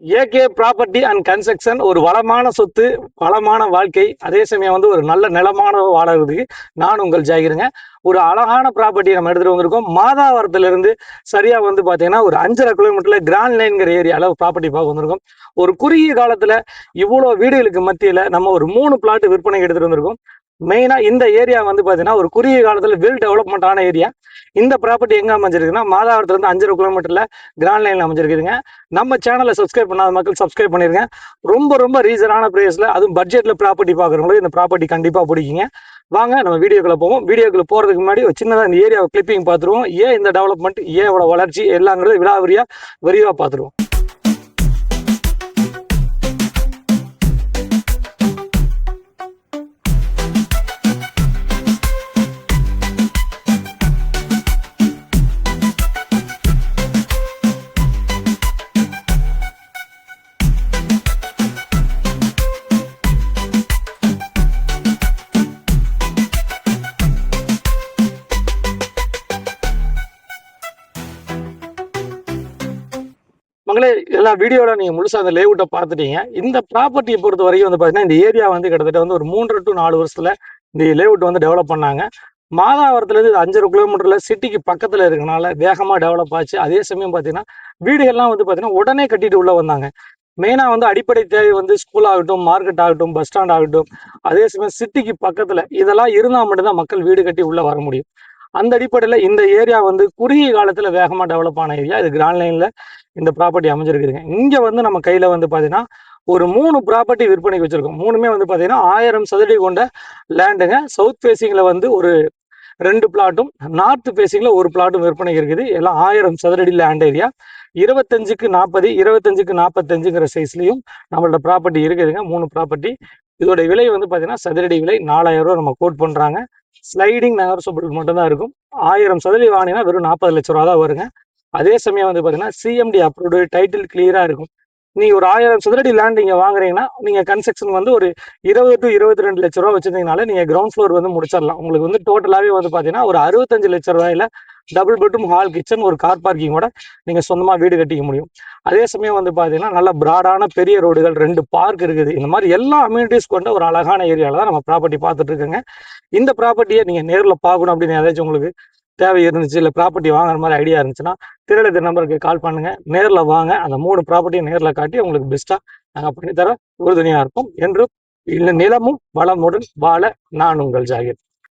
AK property and construction ஒரு வளமான சொத்து, வளமான வாழ்க்கை, அதே சமயம் வந்து ஒரு நல்ல நிலமான வாடகைக்கு நான் உங்கள் ஜாகிருங்க. ஒரு அழகான ப்ராப்பர்ட்டி நம்ம எடுத்துட்டு வந்திருக்கோம். மாதாவரத்திலிருந்து சரியா வந்து பார்த்தீங்கன்னா ஒரு 5.5 கிலோமீட்டர்ல கிராண்ட் லைன்ங்கிற ஏரியால ப்ராப்பர்ட்டி பார்க்க வந்திருக்கோம். ஒரு குறுகிய காலத்துல இவ்வளோ வீடுகளுக்கு மத்தியில நம்ம ஒரு 3 பிளாட் விற்பனைக்கு எடுத்துட்டு வந்திருக்கோம். மெயினா இந்த ஏரியா வந்து பார்த்தீங்கன்னா ஒரு குறுகிய காலத்துல வெல் டெவலப்மெண்ட் ஆன ஏரியா. இந்த ப்ராப்பர்ட்டி எங்க அமைஞ்சிருக்குன்னா மாதாவரத்துலேருந்து 5.5 கிலோமீட்டர்ல கிராண்ட் லைன்ல அமைஞ்சிருக்குதுங்க. நம்ம சேனலை சப்ஸ்கிரைப் பண்ணாத மக்கள் சப்ஸ்கிரைப் பண்ணிருங்க. ரொம்ப ரொம்ப ரீசனான பிரைஸ்ல, அதுவும் பட்ஜெட்ல ப்ராப்பர்ட்டி பார்க்குறவங்களுக்கு இந்த ப்ராப்பர்ட்டி கண்டிப்பா பிடிக்குங்க. வாங்க நம்ம வீடியோக்குள்ள போவோம். வீடியோக்குள்ள போறதுக்கு முன்னாடி ஒரு சின்னதாக இந்த ஏரியாவை கிளிப்பிங் பார்த்துருவோம். ஏன் இந்த டெவலப்மெண்ட், ஏன் இவ்வளோ வளர்ச்சி எல்லாங்கிறது விரிவாக பார்த்துருவோம். மங்களே, எல்லா வீடியோல நீங்க முழுசா அந்த லேஅவுட்டை பார்த்துட்டீங்க. இந்த ப்ராப்பர்ட்டியை பொறுத்த வரைக்கும் வந்து பார்த்தீங்கன்னா, இந்த ஏரியா வந்து கிட்டத்தட்ட வந்து ஒரு 3 to 4 வருஷத்துல இந்த லேஅவுட் வந்து டெவலப் பண்ணாங்க. மாதாவரத்துலேருந்து 5.5 கிலோமீட்டர்ல சிட்டிக்கு பக்கத்துல இருக்கனால வேகமா டெவலப் ஆச்சு. அதே சமயம் பார்த்தீங்கன்னா, வீடுகள்லாம் வந்து பார்த்தீங்கன்னா உடனே கட்டிட்டு உள்ள வந்தாங்க. மெயினா வந்து அடிப்படை தேவை வந்து ஸ்கூல் ஆகட்டும், மார்க்கெட் ஆகட்டும், பஸ் ஸ்டாண்ட் ஆகட்டும், அதே சமயம் சிட்டிக்கு பக்கத்துல இதெல்லாம் இருந்தா மட்டும்தான் மக்கள் வீடு கட்டி உள்ள வர முடியும். அந்த அடிப்படையில் இந்த ஏரியா வந்து குறுகிய காலத்துல வேகமா டெவலப் ஆன ஏரியா. இது கிராண்ட் லைன்ல இந்த ப்ராப்பர்ட்டி அமைஞ்சிருக்குதுங்க. இங்க வந்து நம்ம கையில வந்து பாத்தீங்கன்னா ஒரு 3 ப்ராப்பர்ட்டி விற்பனைக்கு வச்சிருக்கோம். 3மே வந்து பாத்தீங்கன்னா 1000 சதுரடி கொண்ட லேண்டுங்க. சவுத் ஃபேசிங்ல வந்து ஒரு 2 பிளாட்டும், நார்த் ஃபேசிங்ல ஒரு பிளாட்டும் விற்பனைக்கு இருக்குது. எல்லாம் 1000 சதுரடி லேண்ட் ஏரியா. 25க்கு 40, 25க்கு 45ங்கிற சைஸ்லயும் நம்மளோட ப்ராப்பர்ட்டி இருக்குதுங்க. 3 ப்ராப்பர்ட்டி. இதோட விலை வந்து பாத்தீங்கன்னா சதுரடி விலை 4000 ரூபாய் நம்ம கோட் பண்றாங்க. ஸ்லைடிங் நெகோஷியபிள் மட்டும் தான் இருக்கும். 1000 சதுரடி வாங்கினீங்கன்னா வெறும் 40 லட்ச ரூபா தான் வருங்க. அதே சமயம் வந்து பாத்தீங்கன்னா சிஎம்டி அப்ரூவ்டு, டைட்டில் கிளியரா இருக்கும். நீங்க ஒரு 1000 சதுரடி லேண்ட் நீங்க வாங்குறீங்கன்னா நீங்க கன்ஸ்ட்ரக்ஷன் வந்து ஒரு 20 to 22 லட்ச ரூபா வச்சிருந்தீங்கனாலே நீங்க கிரவுண்ட் ஃப்ளோர் வந்து முடிச்சிடலாம். உங்களுக்கு வந்து டோட்டலாவே வந்து பாத்தீங்கன்னா ஒரு 65 லட்ச ரூபாயில டபுள் பெட்ரூம், ஹால், கிச்சன், ஒரு கார் பார்க்கிங்கோட நீங்க சொந்தமா வீடு கட்டிக்க முடியும். அதே சமயம் வந்து பாத்தீங்கன்னா நல்ல பிராடான பெரிய ரோடுகள், 2 பார்க் இருக்குது. இந்த மாதிரி எல்லா அம்யூனிட்டிஸ் கொண்ட ஒரு அழகான ஏரியால தான் நம்ம ப்ராப்பர்ட்டி பார்த்துட்டு இருக்கோங்க. இந்த ப்ராப்பர்ட்டியை நீங்க நேர்ல பார்க்கணும் அப்படின்னு ஏதாச்சும் உங்களுக்கு தேவை இருந்துச்சு, இல்லை ப்ராப்பர்ட்டி வாங்குற மாதிரி ஐடியா இருந்துச்சுன்னா திரையில நம்பருக்கு கால் பண்ணுங்க. நேர்ல வாங்க. அந்த 3 ப்ராப்பர்ட்டியும் நேர்ல காட்டி உங்களுக்கு பெஸ்ட்டா நாங்கள் பண்ணித்தர உறுதுணையா இருப்போம். என்றும் நிலமும் வளமுடன் வாழ நான் உங்கள் ஜாகிர்.